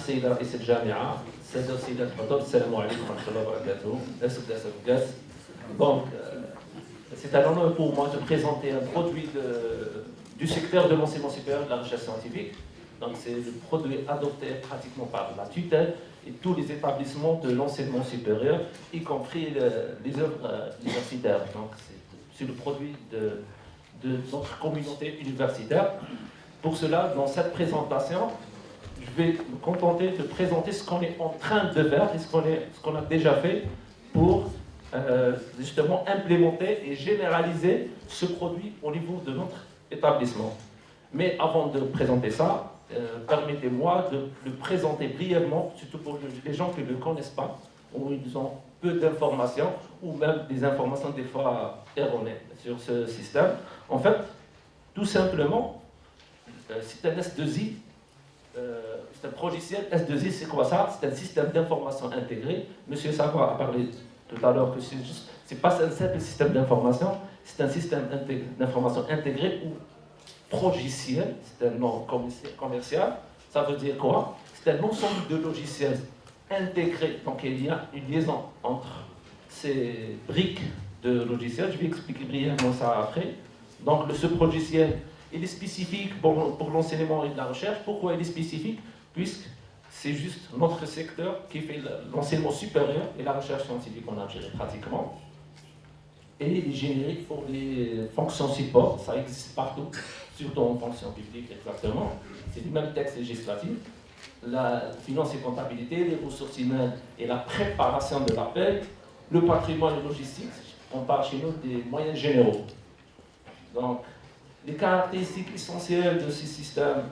السيدة رئيس الجامعة، السادة والسيدات الحضور، السلام عليكم ورحمة الله وبركاته. Donc, c'est un honneur pour moi de présenter un produit du secteur de l'enseignement supérieur et de la recherche scientifique. Donc, c'est le produit adopté pratiquement par la tutelle et tous les établissements de l'enseignement supérieur, y compris les œuvres universitaires. Donc, c'est le produit de notre communauté universitaire. Pour cela, dans cette présentation, je vais me contenter de présenter ce qu'on est en train de faire et ce qu'on a déjà fait pour justement implémenter et généraliser ce produit au niveau de notre établissement. Mais avant de présenter ça, permettez-moi de le présenter brièvement, surtout pour les gens qui ne le connaissent pas, où ils ont peu d'informations, ou même des informations des fois erronées sur ce système. En fait, tout simplement, c'est un S2I, c'est un logiciel. S2I, c'est quoi ça? C'est un système d'information intégré. Monsieur Savoie a parlé tout à l'heure que c'est pas un simple système d'information, c'est un système d'information intégré ou logiciel, c'est un nom commercial. Ça veut dire quoi? C'est un ensemble de logiciels intégrés. Donc il y a une liaison entre ces briques de logiciels. Je vais expliquer brièvement ça après. Donc ce logiciel, il est spécifique pour l'enseignement et de la recherche. Pourquoi il est spécifique? Puisque c'est juste notre secteur qui fait l'enseignement supérieur et la recherche scientifique en Algérie pratiquement. Et il est générique pour les fonctions support, ça existe partout, surtout en fonction publique exactement. C'est le même texte législatif. La finance et comptabilité, les ressources humaines et la préparation de l'appel, le patrimoine et logistique, on parle chez nous des moyens généraux. Donc, les caractéristiques essentielles de ces systèmes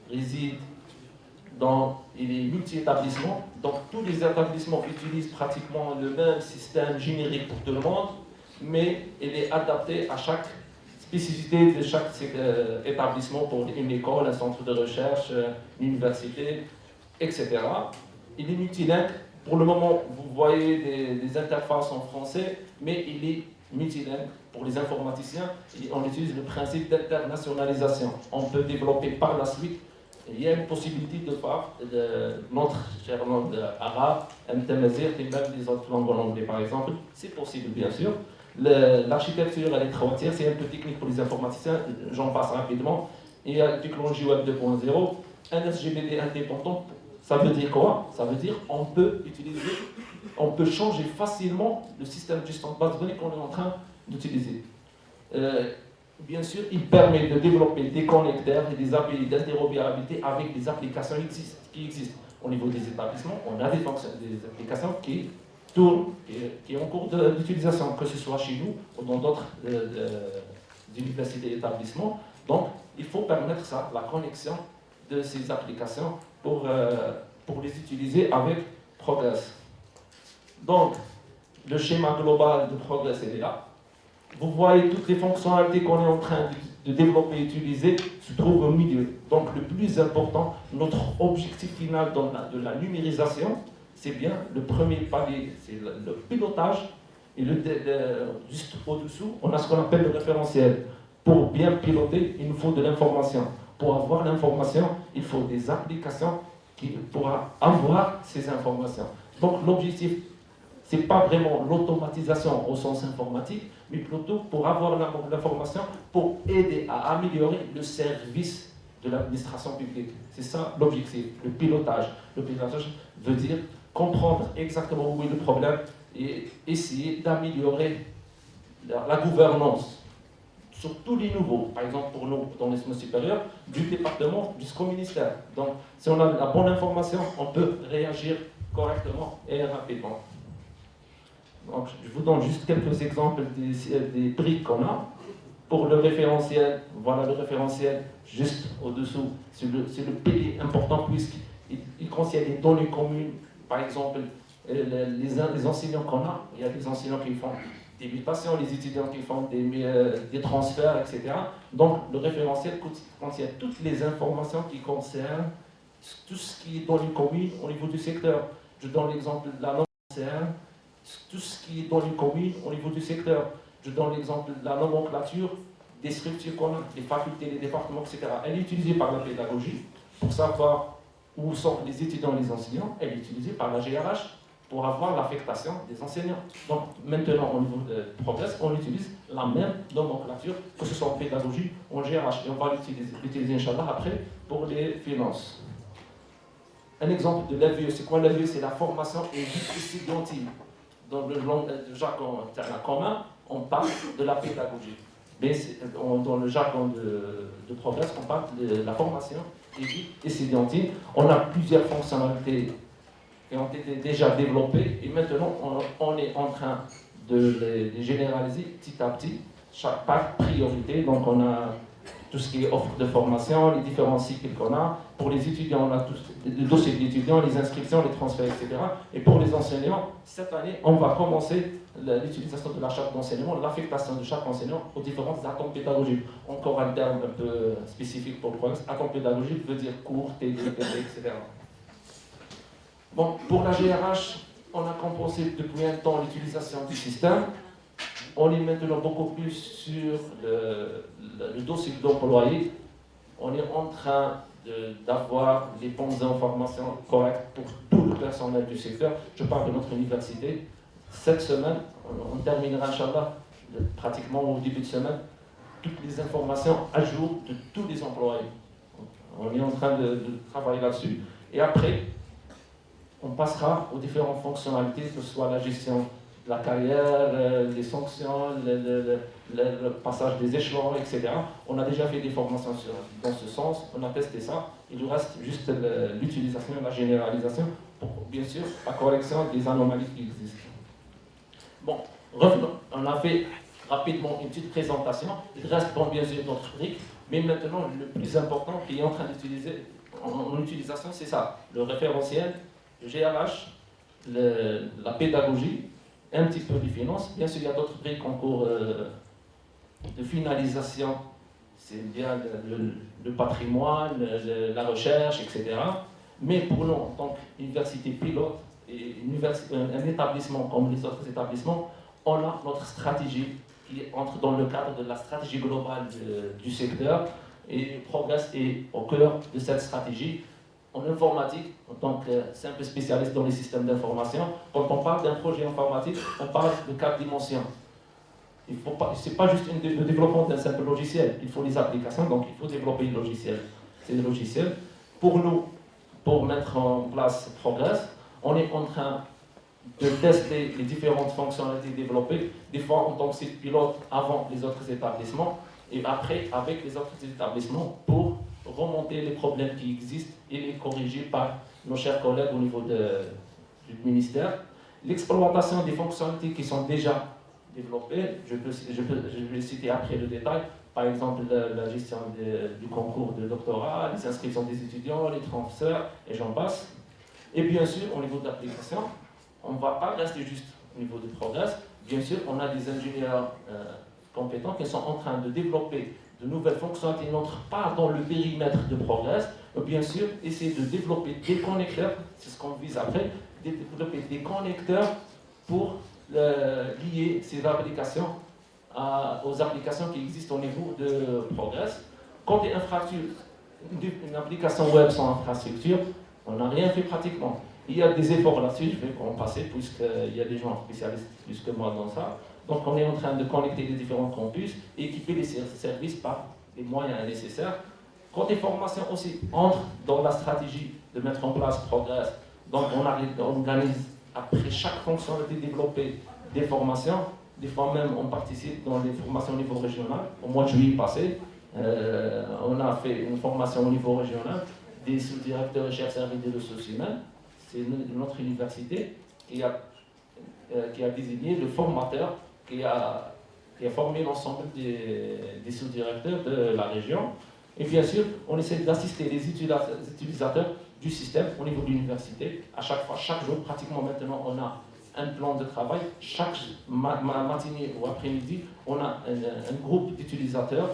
résident dans les multi-établissements. Donc, tous les établissements utilisent pratiquement le même système générique pour tout le monde, mais il est adapté à chaque spécificité de chaque établissement, pour une école, un centre de recherche, une université, etc. Il est multilingue. Pour le moment, vous voyez des interfaces en français, mais il est multilingue. Pour les informaticiens, on utilise le principe d'internationalisation. On peut développer par la suite. Il y a une possibilité de voir notre chère langue arabe, Mtamazigh, et même les autres langues en anglais, par exemple. C'est possible, bien sûr. L'architecture, elle est trois tiers, c'est un peu technique pour les informaticiens, j'en passe rapidement. Il y a la technologie Web 2.0, un SGBD indépendant. Ça veut dire quoi? Ça veut dire qu'on peut utiliser, on peut changer facilement le système de gestion de base de données qu'on est en train d'utiliser. Bien sûr, il permet de développer des connecteurs et des API d'interopérabilité avec des applications qui existent au niveau des établissements. On a des applications qui tournent, qui sont en cours d'utilisation, que ce soit chez nous ou dans d'autres universités et établissements. Donc, il faut permettre ça, la connexion de ces applications pour les utiliser avec Progress. Donc, le schéma global de Progress est là. Vous voyez toutes les fonctionnalités qu'on est en train de développer et utiliser se trouvent au milieu. Donc le plus important, notre objectif final de la numérisation, c'est bien le premier palier, c'est le pilotage, et juste au-dessous, on a ce qu'on appelle le référentiel. Pour bien piloter, il nous faut de l'information. Pour avoir l'information, il faut des applications pour avoir ces informations. Donc l'objectif, ce n'est pas vraiment l'automatisation au sens informatique, mais plutôt pour avoir l'information, pour aider à améliorer le service de l'administration publique. C'est ça l'objectif, le pilotage. Le pilotage veut dire comprendre exactement où est le problème et essayer d'améliorer la gouvernance sur tous les niveaux. Par exemple, pour nous, dans l'enseignement supérieur, du département jusqu'au ministère. Donc, si on a la bonne information, on peut réagir correctement et rapidement. Donc, je vous donne juste quelques exemples des briques qu'on a. Pour le référentiel, voilà le référentiel juste au-dessous. C'est le pilier important puisqu'il contient des données communes. Par exemple, les enseignants qu'on a, il y a des enseignants qui font des mutations, les étudiants qui font des transferts, etc. Donc, le référentiel contient toutes les informations qui concernent tout ce qui est données communes au niveau du secteur. Je donne l'exemple de la norme concerne tout ce qui est données communes au niveau du secteur. Je donne l'exemple de la nomenclature des structures qu'on a, les facultés, les départements, etc. Elle est utilisée par la pédagogie pour savoir où sont les étudiants et les enseignants. Elle est utilisée par la GRH pour avoir l'affectation des enseignants. Donc maintenant, au niveau de Progress, on utilise la même nomenclature, que ce soit en pédagogie ou en GRH. Et on va l'utiliser, Inch'Allah, après pour les finances. Un exemple de l'AVE, c'est quoi l'AVE? C'est la formation et vie étudiantine. Dans le jargon commun, on parle de la pédagogie. Mais dans le jargon de Progress, on parle de la formation et vie étudiantine. On a plusieurs fonctionnalités qui ont été déjà développées et maintenant on est en train de les généraliser petit à petit, par priorité. Donc on a tout ce qui est offre de formation, les différents cycles qu'on a. Pour les étudiants, on a tous les dossiers d'étudiants, les inscriptions, les transferts, etc. Et pour les enseignants, cette année, on va commencer l'utilisation de la charte d'enseignement, l'affectation de chaque enseignant aux différentes attentes pédagogiques. Encore un terme un peu spécifique pour le programme. Attente pédagogique veut dire cours, TD, etc. Bon, pour la GRH, on a compensé depuis un temps l'utilisation du système. On est maintenant beaucoup plus sur le dossier d'employé. On est en train d'avoir les bonnes informations correctes pour tout le personnel du secteur. Je parle de notre université. Cette semaine, on terminera, Inch'Allah, pratiquement au début de semaine, toutes les informations à jour de tous les employés. On est en train de travailler là-dessus. Et après, on passera aux différentes fonctionnalités, que ce soit la gestion de la carrière, les sanctions, le passage des échelons, etc. On a déjà fait des formations dans ce sens, on a testé ça. Il nous reste juste l'utilisation et la généralisation pour, bien sûr, la correction des anomalies qui existent. Bon, revenons. On a fait rapidement une petite présentation. Il reste, bon, bien sûr, notre brique, mais maintenant, le plus important qui est en train d'utiliser en utilisation, c'est ça, le référentiel, le GRH, la pédagogie, un petit peu les finances. Bien sûr, il y a d'autres briques en cours de finalisation. C'est bien le patrimoine, la recherche, etc. Mais pour nous, en tant qu'université pilote et un établissement comme les autres établissements, on a notre stratégie qui entre dans le cadre de la stratégie globale du secteur. Et Progress est au cœur de cette stratégie. En informatique, en tant que simple spécialiste dans les systèmes d'information, quand on parle d'un projet informatique, on parle de 4 dimensions. Ce n'est pas juste le développement d'un simple logiciel, il faut les applications, donc il faut développer les logiciels. C'est des logiciels. Pour nous, pour mettre en place Progress, on est en train de tester les différentes fonctionnalités développées, des fois en tant que site pilote avant les autres établissements, et après avec les autres établissements pour remonter les problèmes qui existent et les corriger par nos chers collègues au niveau du ministère. L'exploitation des fonctionnalités qui sont déjà développées, je vais citer après le détail, par exemple la gestion du concours de doctorat, les inscriptions des étudiants, les transferts, et j'en passe. Et bien sûr, au niveau de l'application, on ne va pas rester juste au niveau du Progress. Bien sûr, on a des ingénieurs compétents qui sont en train de développer de nouvelles fonctionnalités qui n'entrent pas dans le périmètre de Progress. Bien sûr, essayer de développer des connecteurs, c'est ce qu'on vise après, développer des connecteurs pour lier ces applications aux applications qui existent au niveau de Progress. Quand une application web sans infrastructure, on n'a rien fait pratiquement. Il y a des efforts là-dessus, je vais en passer, puisqu'il y a des gens spécialistes plus que moi dans ça. Donc on est en train de connecter les différents campus et équiper les services par les moyens nécessaires. Quand les formations aussi entrent dans la stratégie de mettre en place Progress, donc on organise après chaque fonctionnalité développée des formations. Des fois même, on participe dans les formations au niveau régional. Au mois de juillet passé, on a fait une formation au niveau régional des sous-directeurs et chefs services des ressources humaines. C'est notre université qui a désigné le formateur qui a formé l'ensemble des sous-directeurs de la région. Et bien sûr, on essaie d'assister les utilisateurs du système au niveau de l'université. À chaque fois, chaque jour, pratiquement maintenant, on a un plan de travail. Chaque matinée ou après-midi, on a un groupe d'utilisateurs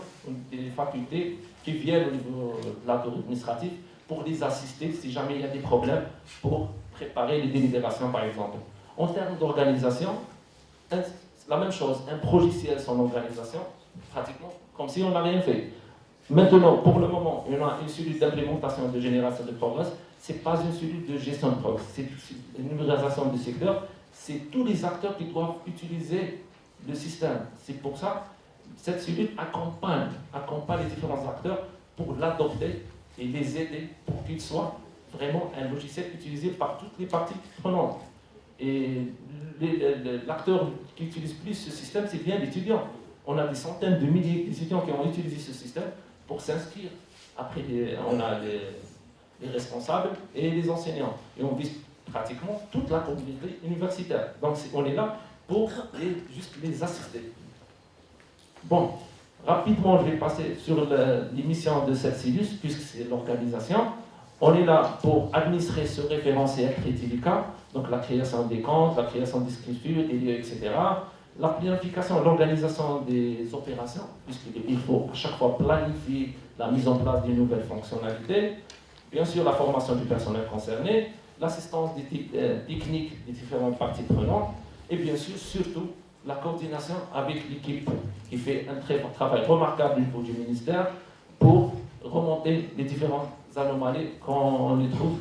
des facultés qui viennent au niveau de la tour administrative pour les assister si jamais il y a des problèmes pour préparer les délibérations, par exemple. En termes d'organisation, la même chose, un logiciel sans organisation, pratiquement comme si on n'a rien fait. Maintenant, pour le moment, on a une cellule d'implémentation de génération de progrès. Ce n'est pas une cellule de gestion de progrès, c'est une numérisation du secteur. C'est tous les acteurs qui doivent utiliser le système. C'est pour ça que cette cellule accompagne les différents acteurs pour l'adopter et les aider pour qu'il soit vraiment un logiciel utilisé par toutes les parties prenantes. Et l'acteur qui utilise plus ce système, c'est bien l'étudiant. On a des centaines de milliers d'étudiants qui ont utilisé ce système pour s'inscrire. Après, on a les responsables et les enseignants. Et on vise pratiquement toute la communauté universitaire. Donc on est là pour juste les assister. Bon, rapidement, je vais passer sur les missions de cette cellule, puisque c'est l'organisation. On est là pour administrer ce référentiel Crédilica, donc la création des comptes, la création des scriptures, des lieux, etc. La planification, l'organisation des opérations, puisqu'il faut à chaque fois planifier la mise en place des nouvelles fonctionnalités. Bien sûr, la formation du personnel concerné, l'assistance technique des différentes parties prenantes, et bien sûr, surtout, la coordination avec l'équipe qui fait un travail remarquable au niveau du ministère pour remonter les différentes anomalies quand on les trouve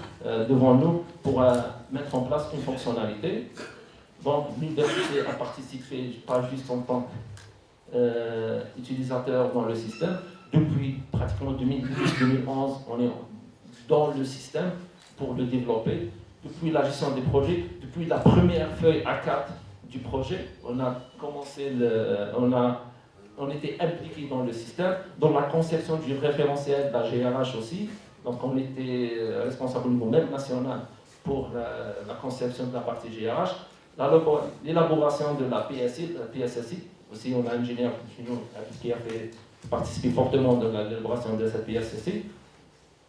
devant nous pour mettre en place une fonctionnalité. Donc, l'université a participé, pas juste en tant qu'utilisateur dans le système. Depuis pratiquement 2010-2011, on est dans le système pour le développer. Depuis la gestion des projets, depuis la première feuille A4 du projet, on a commencé, on était impliqué dans le système, dans la conception du référentiel de la GRH aussi. Donc, on était responsable au niveau même national pour la conception de la partie GRH. L'élaboration de la PSSI, aussi on a un ingénieur qui a participé fortement dans l'élaboration de cette PSSI.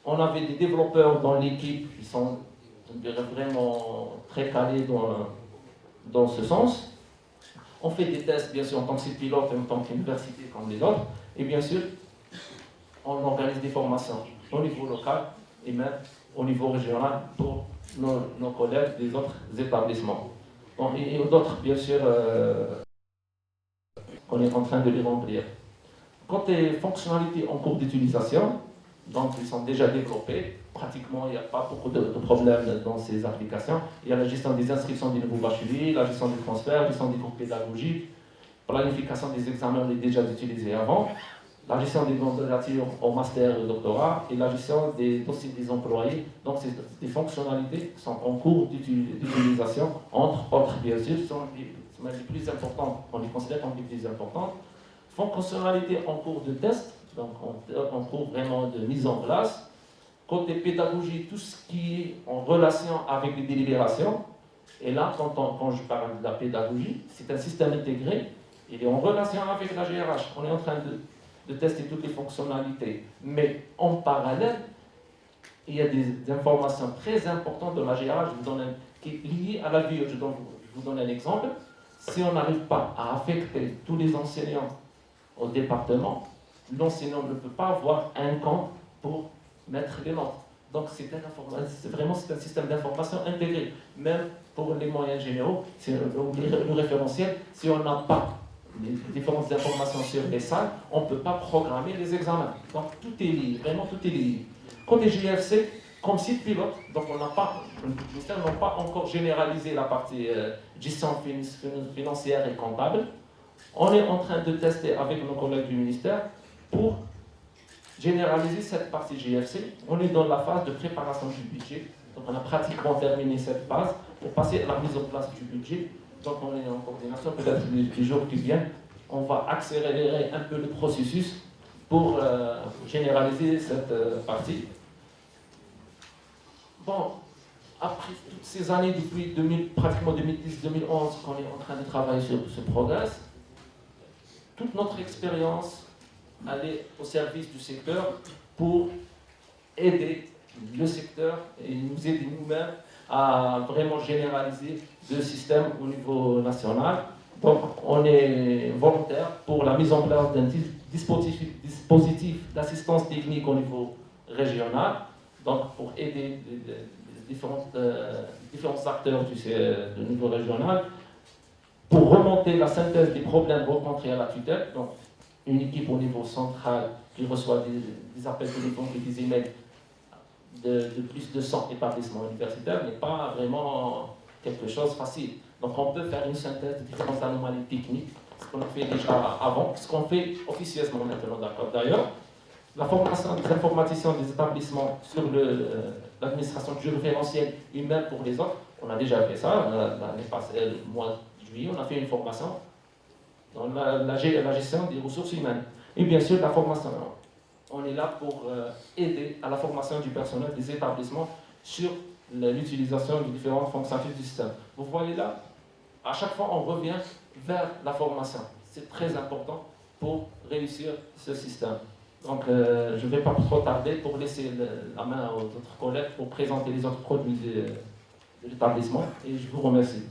On avait des développeurs dans l'équipe qui sont vraiment très calés dans ce sens. On fait des tests, bien sûr, en tant que site pilote et en tant qu'université comme les autres. Et bien sûr, on organise des formations au niveau local et même au niveau régional pour nos collègues des autres établissements. Bon, et d'autres, bien sûr, qu'on est en train de les remplir. Côté fonctionnalités en cours d'utilisation, donc ils sont déjà développés. Pratiquement, il n'y a pas beaucoup de problèmes dans ces applications. Il y a la gestion des inscriptions des nouveaux bacheliers, la gestion du transfert, la gestion des cours pédagogiques, planification des examens, on est déjà utilisé avant, la gestion des candidatures au master et au doctorat et la gestion des dossiers des employés. Donc, ces fonctionnalités sont en cours d'utilisation, entre autres, bien sûr, sont les plus importantes, on les considère comme les plus importantes. Fonctionnalités en cours de test, donc en cours vraiment de mise en place. Côté pédagogie, tout ce qui est en relation avec les délibérations. Et là, quand je parle de la pédagogie, c'est un système intégré. Il est en relation avec la GRH. On est en train de tester toutes les fonctionnalités. Mais en parallèle, il y a des informations très importantes de la GRH qui est liée à la vie. Je vous donne un exemple. Si on n'arrive pas à affecter tous les enseignants au département, l'enseignant ne peut pas avoir un compte pour mettre les notes. Donc c'est un système d'information intégré. Même pour les moyens généraux, le référentiel, si on n'a pas les différentes informations sur les salles, on ne peut pas programmer les examens. Donc tout est lié, vraiment tout est lié. Côté GFC, comme site pilote, donc le ministère n'a pas encore généralisé la partie gestion financière et comptable. On est en train de tester avec nos collègues du ministère pour généraliser cette partie GFC. On est dans la phase de préparation du budget. Donc on a pratiquement terminé cette phase pour passer à la mise en place du budget donc on est en coordination, peut-être les jours qui viennent, on va accélérer un peu le processus pour généraliser cette partie. Bon, après toutes ces années, depuis pratiquement 2010-2011, qu'on est en train de travailler sur ce programme, toute notre expérience allait au service du secteur pour aider le secteur et nous aider nous-mêmes à vraiment généraliser le système au niveau national. Donc, on est volontaire pour la mise en place d'un dispositif d'assistance technique au niveau régional, donc pour aider les différents acteurs du niveau régional, pour remonter la synthèse des problèmes rencontrés à la tutelle, donc une équipe au niveau central qui reçoit des appels téléphoniques et des emails de plus de 100 établissements universitaires n'est pas vraiment quelque chose de facile. Donc on peut faire une synthèse de différentes anomalies techniques, ce qu'on a fait déjà avant, ce qu'on fait officieusement maintenant, d'accord. D'ailleurs, la formation des informaticiens des établissements sur l'administration du référentiel humain pour les autres, on a déjà fait ça, l'année passée, le mois de juillet, on a fait une formation dans la gestion des ressources humaines. Et bien sûr, la formation. On est là pour aider à la formation du personnel des établissements sur l'utilisation des différentes fonctionnalités du système. Vous voyez là, à chaque fois, on revient vers la formation. C'est très important pour réussir ce système. Donc, je ne vais pas trop tarder pour laisser la main aux autres collègues pour présenter les autres produits de l'établissement. Et je vous remercie.